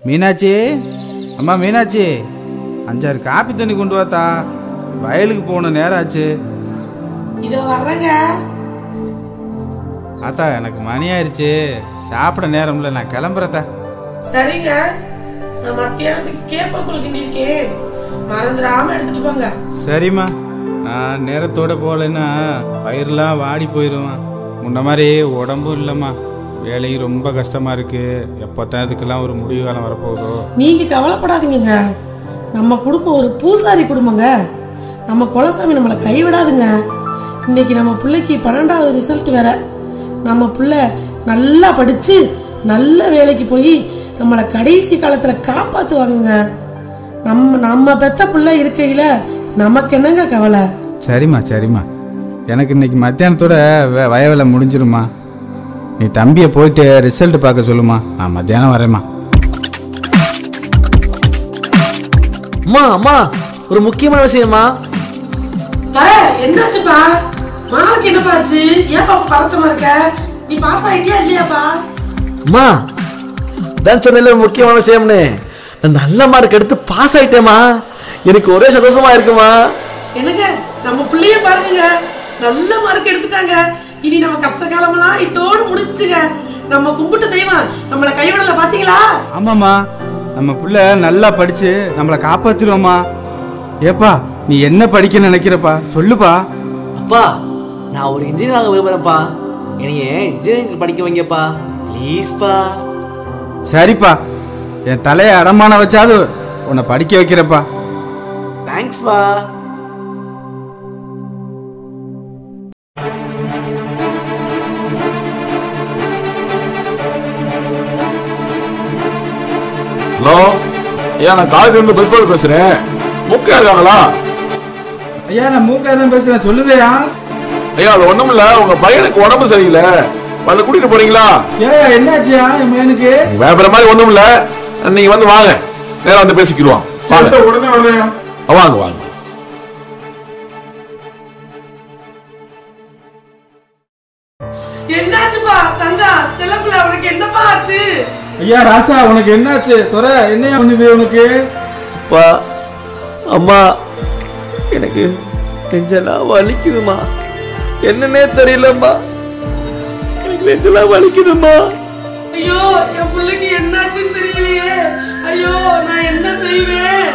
மீனாட்சி, அம்மா மீனாட்சி, 5-6 காப்பி தண்ணி கொண்டு வாத்தா. வயலுக்கு போன நேரம் ஆச்சு. இதோ வர்றேங்க. ஆத்தா எனக்கு மணி ஆயிடுச்சு, சாப்பிட நேரம்ல, நான் கிளம்புறதா. சரிங்க, நான் மத்தியானத்துக்கு கேப்ப குளிக்கிட்டே மறந்துடாம எடுத்துட்டு போங்க. சரிம்மா. நான் நேரத்தோட போகலன்னா பயிரெலாம் வாடி போயிடுவேன். முன்ன மாதிரி உடம்பும் இல்லைம்மா, வேலையும் ரொம்ப கஷ்டமா இருக்கு. எப்போத்தான் இதுக்கெல்லாம் ஒரு முடிவு காலம் வரப்போகுதோ. நீங்க கவலைப்படாதீங்க, நம்ம குடும்பம் ஒரு பூசாரி குடும்பங்க. நம்ம குலசாமி நம்மளை கைவிடாதுங்க. இன்னைக்கு நம்ம பிள்ளைக்கு 12வது ரிசல்ட் வேற. நம்ம பிள்ளை நல்லா படிச்சு நல்ல வேலைக்கு போய் நம்மளை கடைசி காலத்துல காப்பாத்துவாங்க. நம்ம பெத்த பிள்ளை இருக்கையில நமக்கு என்னங்க கவலை? சரிம்மா, எனக்கு இன்னைக்கு மத்தியானத்தோட வயவேலை முடிஞ்சிருமா. நீ தம்பியை போயிட்டு ரிசல்ட் பார்க்க சொல்லுமா, நான் மத்தியானம் வரேம்மா. அம்மா ஒரு முக்கியமான விஷயமா. என்னாச்சுப்பா? மார்க் என்னப்பா ஆச்சு? ஏப்பா பதட்டமா இருக்க? நீ பாஸ் ஆயிட்டியா இல்லையாப்பா? அம்மா தான் சொன்ன முக்கியமான விஷயம்னு, நான் நல்ல மார்க் எடுத்து பாஸ் ஆயிட்டேமா. எனக்கு ஒரே சந்தோஷமா இருக்குமா. என்னங்க, நம்ம பிள்ளைய பாருங்க, நல்ல மார்க் எடுத்துட்டாங்க. இனி நம்ம கஷ்ட காலமெல்லாம் இதோடு முடிச்சுங்க. நம்ம கும்பிட்ட தெய்வம் நம்மளை கைவிடல, பாத்தீங்களா? ஆமாம்மா, நம்ம பிள்ளை நல்லா படிச்சு நம்மளை காப்பாத்திருவோம்மா. ஏப்பா நீ என்ன படிக்க நினைக்கிறப்பா சொல்லுப்பா. அப்பா நான் ஒரு இன்ஜினியர் ஆக விரும்புறேன்ப்பா. என்னைய இன்ஜினியரிங் படிக்க வைங்கப்பா ப்ளீஸ்ப்பா. சரிப்பா, என் தலையை அடமான வச்சாது உன்னை படிக்க வைக்கிறப்பா. தேங்க்ஸ்ப்பா. ஹலோ ஐயா, நான் காலேஜ்ல இருந்து பிரின்சிபல் பேசுறேன். மூக்கா இருக்காங்களா? ஐயா நான் மூக்கா தான் பேசுறேன், சொல்லுங்கய்யா. ஐயா அது ஒண்ணும் இல்ல, உங்க பையனுக்கு உடம்பு சரியில்லை, வந்து கூட்டிட்டு போறீங்களா? ஏன் என்னாச்சியா என் பையனுக்கு? நீ பயப்படுற மாதிரி ஒண்ணும் இல்ல, நீங்க வந்து வாங்க, நேரம் வந்து பேசிக்கிடுவோம். உடனே வர்றேன். வாங்க. என்னாச்சுப்பா தங்கா செல்லப்பிள்ள, உனக்கு என்னப்பா ஆச்சு? ஐயா ராசா உனக்கு என்னாச்சு? துறை என்ன பண்ணுது உனக்கு? அப்பா அம்மா எனக்கு நெஞ்செல்லாம் வலிக்குதுமா. என்னன்னே தெரியலம்மா, எனக்கு நெஞ்செல்லாம் வலிக்குதுமா. ஐயோ என் பிள்ளைக்கு என்னாச்சுன்னு தெரியலையே. ஐயோ நான் என்ன செய்வேன்?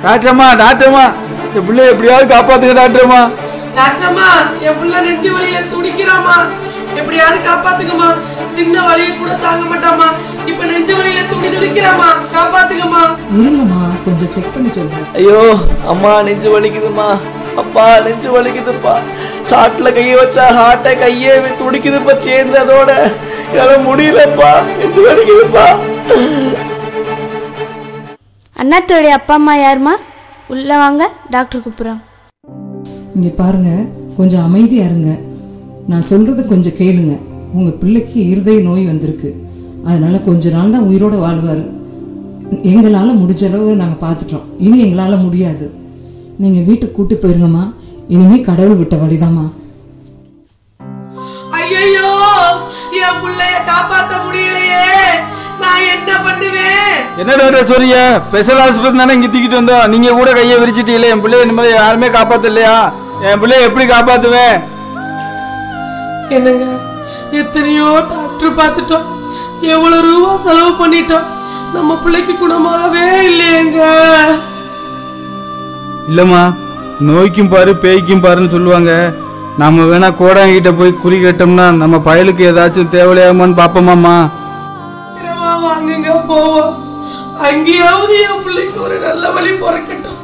டாக்டர்மா என் பிள்ளைய எப்படியாவது காப்பாத்துங்க டாக்டர்மா. டாக்டர்மா என் பிள்ளை நெஞ்சு வலியில துடிக்கிறாமா, எப்படியாவது காப்பாத்துக்கமா. சின்ன வலியை கூட தாங்க மாட்டாமா, இப்ப நெஞ்சு வலியில துடிக்கிறாமா, காப்பாத்துக்கமா. இருங்கம்மா, கொஞ்சம் செக் பண்ணி சொல்றேன். ஐயோ அம்மா நெஞ்சு வலிக்குதுமா. அப்பா நெஞ்சு வலிக்குதுப்பா. ஹார்ட்ல கையை வச்சா ஹார்ட்டை கையே துடிக்குதுப்பா சேர்ந்து, அதோட என்னால முடியலப்பா, நெஞ்சு வலிக்குதுப்பா. அண்ணாத்தோடைய அப்பா அம்மா யாருமா? உள்ள வாங்க, டாக்டர் கூப்பிடுறாங்க. இங்க பாருங்க, கொஞ்சம் அமைதியா இருங்க. நான் சொல்றத கொஞ்சம் கேளுங்க. உங்க பிள்ளைக்கு இருதய நோய் வந்திருக்கு, அதனால கொஞ்ச நாள் தான் உயிரோட வாழ்வாரு. எங்களால முடிஞ்ச அளவு நாங்க பார்த்துட்டோம், இனி எங்களால முடியாது. நீங்க வீட்டுக்கு கூட்டி போயிருங்கம்மா. இனிமே கடவுள் விட்ட வழிதாம்மா. ஐயோ என் பிள்ளைய காப்பாத்த முடியலையே, நான் என்ன பண்ணுவேன்? என்ன டாக்டர் சொல்றீங்க? ஸ்பெஷல் ஹாஸ்பிட்டல் தானே இங்க தூக்கிட்டு வந்தோம், நீங்க கூட கையை விரிச்சிட்டீங்களே. என் பிள்ளைய இனிமேல் யாருமே காப்பாத்த இல்லையா? என் பிள்ளைய எப்படி காப்பாத்துவேன்? என்னங்க, எத்தனையோ டாக்டர் பார்த்துட்டோம், எவ்வளவு ரூபா செலவு பண்ணிட்டோம், நம்ம பிள்ளைக்கு குணமாகவே இல்லையேங்க. இல்லம்மா, நோய்க்கும் பாரு பேய்க்கும் பாருன்னு சொல்லுவாங்க. நாம வேணா கோடாங்கிட்ட போய் குறி கேட்டோம்னா நம்ம பயலுக்கு ஏதாச்சும் தேவையாகுமான்னு பாப்போமாம்மா. வாங்குங்க போவோம், அங்கேயாவது என் பிள்ளைக்கு ஒரு நல்ல வழி பிறக்கட்டும்.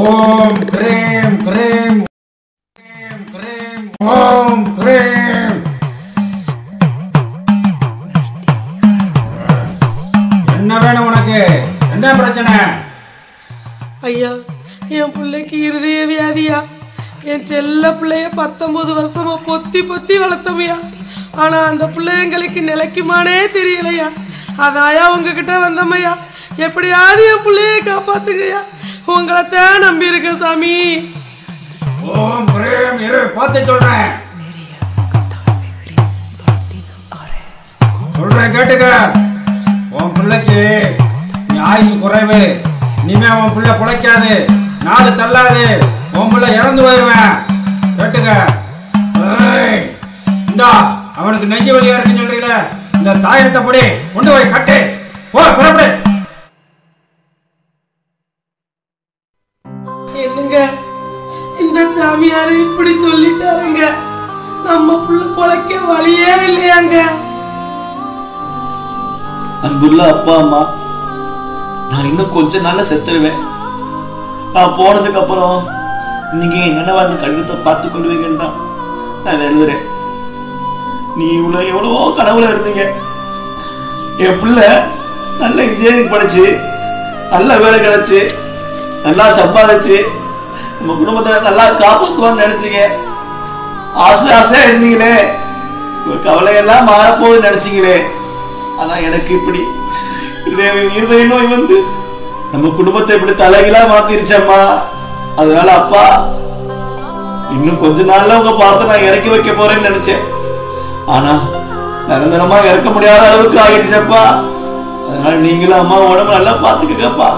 ஓம் க்ரேம் க்ரேம் க்ரேம் ஓம் க்ரேம். என்ன வேணும் உனக்கு? என்ன பிரச்சனை? ஐயா என் பிள்ளைக்கு இருதய வியாதியா? என் செல்ல பிள்ளைய 19 வருஷமா பொத்தி பொத்தி வளர்த்தமையா. ஆனா அந்த பிள்ளை எங்களுக்கு நிலைக்குமானே தெரியலையா. அதாயா உங்ககிட்ட வந்தமையா. எப்படியாவது என் பிள்ளைய காப்பாத்துங்கய்யா. உங்களைத்தான் நம்பி இருக்கேன் சாமி. பார்த்து சொல்றேன் கேட்டுக்க. உன் பிள்ளைக்கு நீ ஆயுசு குறைவு. இனிமே உன் பிள்ளை பிழைக்காது, நாடு தள்ளாது. உன் பிள்ளை இறந்து போயிருவேன். கேட்டுக்க. இந்தா அவனுக்கு நெஞ்சு வலியா இருக்குன்னு சொல்றீங்களே, இந்த தாயத்தை படி கொண்டு போய் கட்டு. போ, புறப்படு. என்னங்க இந்த சாமியாரு இப்படி சொல்லிட்டாருங்க. நம்ம புள்ள பொழைக்க வழியே இல்லையாங்க. அன்புள்ள அப்பா அம்மா, நான் இன்னும் கொஞ்ச நாள்ல செத்துருவேன். நான் போனதுக்கு அப்புறம் நீங்க என்னவா அந்த கழுத்தை பார்த்து கொள்வீங்கன்னு தான் நான் எழுதுறேன். நீ எவ்வளவோ கனவுல இருந்தீங்க. என் பிள்ளை நல்ல இன்ஜினியரிங் படிச்சு நல்ல வேலை கிடைச்சு நல்லா சம்பாதிச்சு நம்ம குடும்பத்தை நல்லா காப்பாற்றுவான்னு நினைச்சீங்க. ஆசையா இருந்தீங்களே, கவலையெல்லாம் மாறப்போகுதுன்னு நினைச்சீங்களே. ஆனா எனக்கு இப்படி இருதய நோய் வந்து நம்ம குடும்பத்தை இப்படி தலைகீழா மாத்திருச்சம்மா. அதனால அப்பா, இன்னும் கொஞ்ச நாள்ல உங்க பார்த்து நான் இறக்கி வைக்க போறேன்னு நினைச்சேன். ஆனா நிரந்தரமா இறக்க முடியாத அளவுக்கு ஆகிடுச்சப்பா. அதனால நீங்களும் அம்மா உடம்பு நல்லா பாத்துக்கப்பா.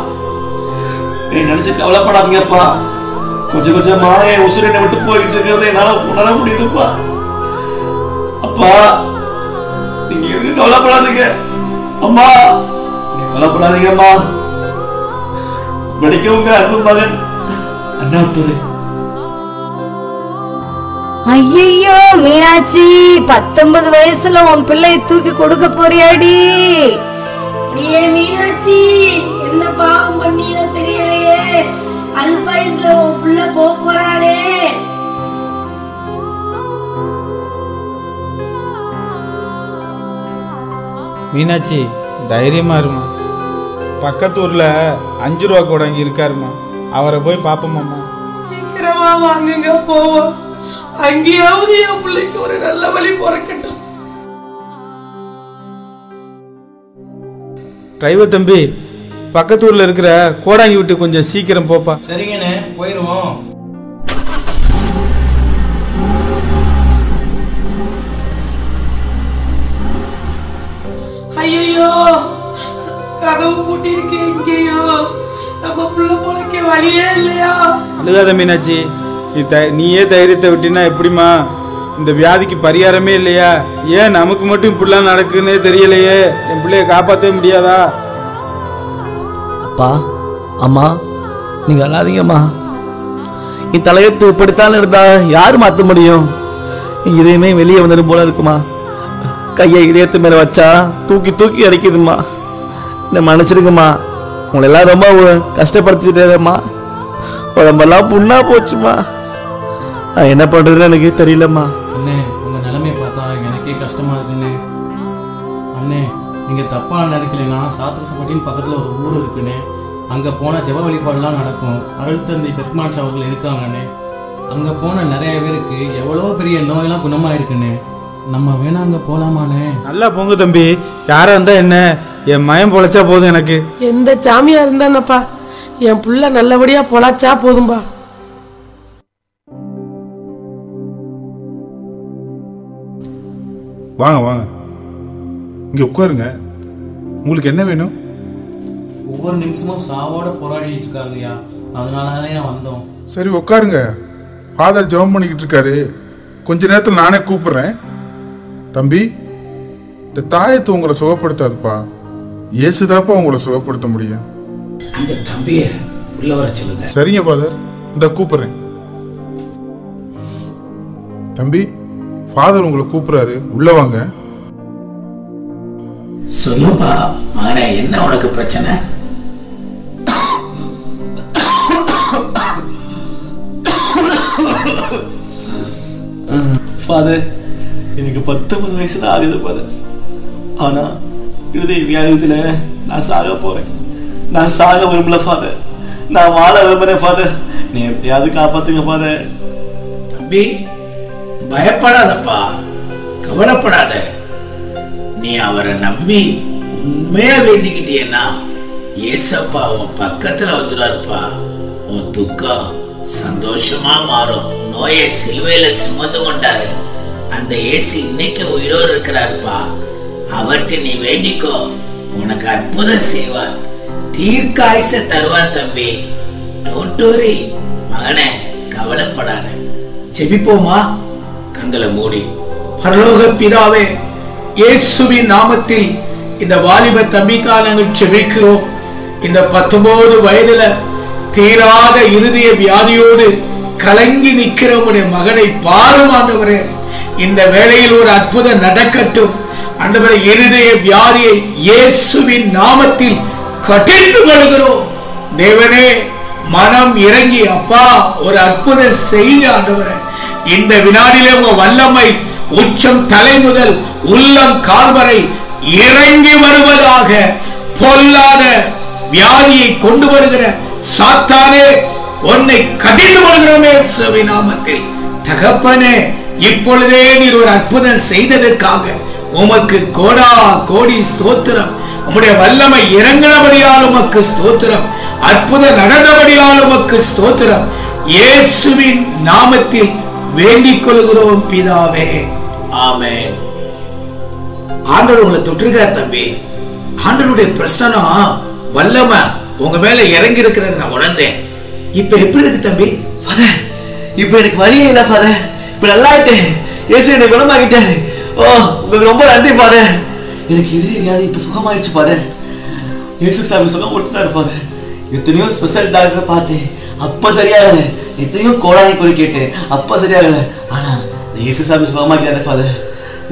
நினைச்சு கவலைப்படாதீங்கப்பா. கொஞ்சம் கொஞ்சமா என் உசுரை விட்டு போயிட்டு இருக்கிறது என்னால உணர முடியுதுப்பா. அப்பா, நீங்க எதுக்கு கவலைப்படாதீங்க அம்மா. நீங்க கவலைப்படாதீங்க அம்மா. படிக்கவங்க அன்பு மகன் அண்ணாதுரை. ஐயோ மீனாட்சி, 19 வயசுல உன் பிள்ளையை தூக்கி கொடுக்க போறியாடி? மீனாட்சி, என்ன பாவம் பண்ணியோ தெரியலையே. அல்பாயுஸ்ல உன் புள்ள போறானே. மீனாட்சி, தைரியமா இருமா. பக்கத்து ஊர்ல 5 ரூபா கூட இங்க இருக்காருமா. அவரை போய் பாப்போமாம்மா. சீக்கிரமா வாங்குங்க, போவோம். அங்கேயாவது என் பிள்ளைக்கு ஒரு நல்ல வழி பிறக்கட்டும். டிரைவர் தம்பி, பக்கத்து ஊர்ல இருக்கிற கோடாங்கி விட்டு கொஞ்சம் சீக்கிரம் போப்பா. சரிங்கண்ணே, போயிருவோம். ஐயோ, கதவு பூட்டி இருக்கு. எங்கேயோ நம்ம புள்ள பொழைக்க வழியே இல்லையா. அழுகாத மீனாட்சி, நீயே தைரியத்தை விட்டினா எப்படிமா? இந்த வியாதிக்கு பரிகாரமே இல்லையா? ஏன் நமக்கு மட்டும் இப்படிலாம் நடக்குன்னே தெரியலையே. என் பிள்ளைய காப்பாற்ற முடியாதா? அப்பா அம்மா, நீங்க அழாதீங்கம்மா. என் தலையத்து இப்படித்தான் இருந்தா யாரு மாத்த முடியும்? இதயமே வெளியே வந்துடும் போல இருக்குமா. கையை இதயத்து மேல வச்சா தூக்கி தூக்கி அடிக்குதுமா. என்ன மன்னிச்சிருங்கம்மா. உங்களை எல்லாம் ரொம்ப கஷ்டப்படுத்திட்டேம்மா. உடம்பெல்லாம் புண்ணா போச்சுமா. நான் என்ன பண்றதுன்னு எனக்கு தெரியலம்மா. அண்ணே, உங்க நிலைமையை பார்த்தா எனக்கே கஷ்டமா இருக்குண்ணே. அண்ணே, நீங்க தப்பா நினைக்கலைன்னா சாத்திரசப்பட்டின்னு பக்கத்துல ஒரு ஊர் இருக்குண்ணே. அங்க போனா ஜெப வழிபாடுலாம் நடக்கும். அருள் தந்தை பெர்க்மான்ஸ் அவர்கள் இருக்காங்கண்ணே. அங்க போன நிறைய பேருக்கு எவ்வளோ பெரிய நோயெல்லாம் குணமா இருக்குண்ணே. நம்ம வேணா அங்க போலாமாண்ணே? நல்லா போங்க தம்பி. யாரா இருந்தா என்ன, என் மயம் பொழைச்சா போதும் எனக்கு. எந்த சாமியா இருந்தானப்பா, என் புள்ள நல்லபடியா பொழைச்சா போதும்பா. வாங்க வாங்க, இங்க உட்காருங்க. உங்களுக்கு என்ன வேணும்? ஒவ்வொரு நிமிஷமும் சாவோட போராடிட்டு இருக்காருங்கய்யா. அதனாலதான் வந்தோம். சரி உட்காருங்க. ஃபாதர் ஜெபம் பண்ணிக்கிட்டு இருக்காரு. கொஞ்ச நேரத்தில் நானே கூப்பிடுறேன். தம்பி, இந்த தாயத்தை உங்களை சுகப்படுத்தாதுப்பா. இயேசுதாப்பா உங்களை சுகப்படுத்த முடியும். அந்த தம்பிய உள்ள வர சொல்லுங்க. சரிங்க ஃபாதர், இந்த கூப்பிடுறேன். தம்பி, ஃபாதர் உங்களை கூப்பிடுறாரு, உள்ள வாங்க. சொல்லுப்பா மகனே, என்ன உனக்கு பிரச்சனை? ஃபாதர், எனக்கு 19 வயசு தான் ஆகுது ஃபாதர். ஆனா இருதய வியாதியில நான் சாக போறேன். நான் சாக விரும்பல ஃபாதர். நான் வாழ விரும்புறேன் ஃபாதர். நீ எப்படியாவது காப்பாத்துங்க ஃபாதர். தம்பி, பயப்படாதப்பா, கவலைப்படாத. நீ அவரை நம்பி உண்மையா வேண்டிக்கிட்டேன்னா ஏசப்பா உன் பக்கத்துல வந்துடுறாருப்பா. உன் துக்கம் சந்தோஷமா மாறும். நோயை சிலுவையில சுமந்து கொண்டாரு அந்த இயேசு இன்னைக்கு உயிரோடு இருக்கிறாருப்பா. அவர்கிட்ட நீ வேண்டிக்கோ, உனக்கு அற்புதம் செய்வார், தீர்க்காயுச தருவார் தம்பி. டோன்ட் வரி மகனே, கவலைப்படாத. ஜெபிப்போமா? கண்களை மூடி. பரலோக பிதாவே, இயேசுவின் நாமத்தில் இந்த வாலிப தம்பிக்காக நாங்கள் ஜெபிக்கிறோம். இந்த 19 வயதுல தீராத இருதய வியாதியோடு கலங்கி நிற்கிற உடைய மகனை பாரும் ஆண்டவரே. இந்த வேளையில் ஒரு அற்புதம் நடக்கட்டும் ஆண்டவரே. இருதய வியாதியை இயேசுவின் நாமத்தில் கட்டிந்து கொள்கிறோம் தேவனே. மனம் இறங்கி அப்பா ஒரு அற்புதம் செய்ய ஆண்டவரே. இந்த வினாடியிலே உங்க வல்லமை உச்சம் தலை முதல் உள்ளம் கால் வரை இறங்கி வருவதாக. பொல்லாத வியாதியை கொண்டு வருகிற சாத்தானே, உன்னை கடிந்து கொள்கிறோமே இயேசுவின் நாமத்தில். தகப்பனே, இப்பொழுதே நீர் ஒரு அற்புதம் செய்ததற்காக உமக்கு கோடா கோடி ஸ்தோத்திரம். உம்முடைய வல்லமை இறங்கினபடியால் உமக்கு ஸ்தோத்திரம். அற்புதம் நடந்தபடியால் உமக்கு ஸ்தோத்திரம். இயேசுவின் நாமத்தில் வேண்டிக் கொள்கிறோம் பிதாவே, ஆமென். ஆண்டவர் உங்களை தொற்றுகிறார் தம்பி. ஆண்டவருடைய பிரசன்னம் வல்லமை உங்க மேல இறங்கி இருக்கிறது நான் உணர்ந்தேன். இப்ப எப்படி இருக்கு தம்பி? ஃபாதர், இப்ப எனக்கு வழியே இல்ல ஃபாதர். இப்ப நல்லா ஆயிட்டேன். இயேசு என்னை குணமாக்கிட்டாரு. ஓ, உங்களுக்கு ரொம்ப நன்றி ஃபாதர். எனக்கு இதே வியாதி இப்ப சுகமாயிடுச்சு ஃபாதர். இயேசு சாமி சுகம் கொடுத்துட்டாரு ஃபாதர். எத்தனையோ ஸ்பெஷல் டாக்டர் பார்த்தேன், அப்ப சரியாகல. எத்தனையோ கோடாங்கி குறி கேட்டேன், அப்ப சரியாகல. ஆனா இயேசு சாமி சுகமாக்கிட்டாரு ஃபாதர்.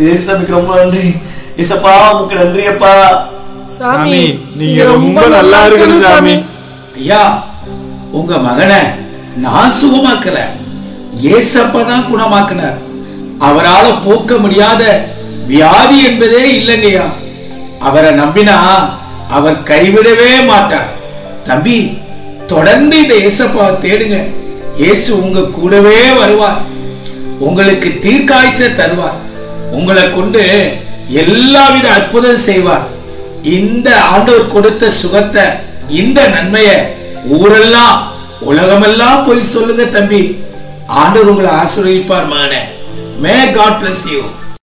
இயேசு சாமிக்கு ரொம்ப நன்றி. இயேசப்பா, உங்களுக்கு நன்றி அப்பா. சாமி, நீங்க ரொம்ப நல்லா இருக்கணும் சாமி. ஐயா, உங்க மகனை நான் சுகமாக்கல, ஏசப்பா தான் குணமாக்கினார். அவரால் போக்க முடியாத வியாதி என்பதே இல்லைங்கய்யா. அவரை நம்பினா அவர் கைவிடவே மாட்டார். தம்பி, தொடர்ந்து இந்த ஏசப்பாவை தேடுங்க. இயேசு உங்க கூடவே வருவார், உங்களுக்கு தீர்க்காயுசை தருவார், உங்களை கொண்டு எல்லாவித அற்புதம் செய்வார். இந்த ஆண்டவர் கொடுத்த சுகத்தை, இந்த நன்மையை ஊரெல்லாம் உலகமெல்லாம் போய் சொல்லுங்க தம்பி. ஆண்டவர் உங்களை ஆசீர்வதிப்பார் மகனே. May God bless you.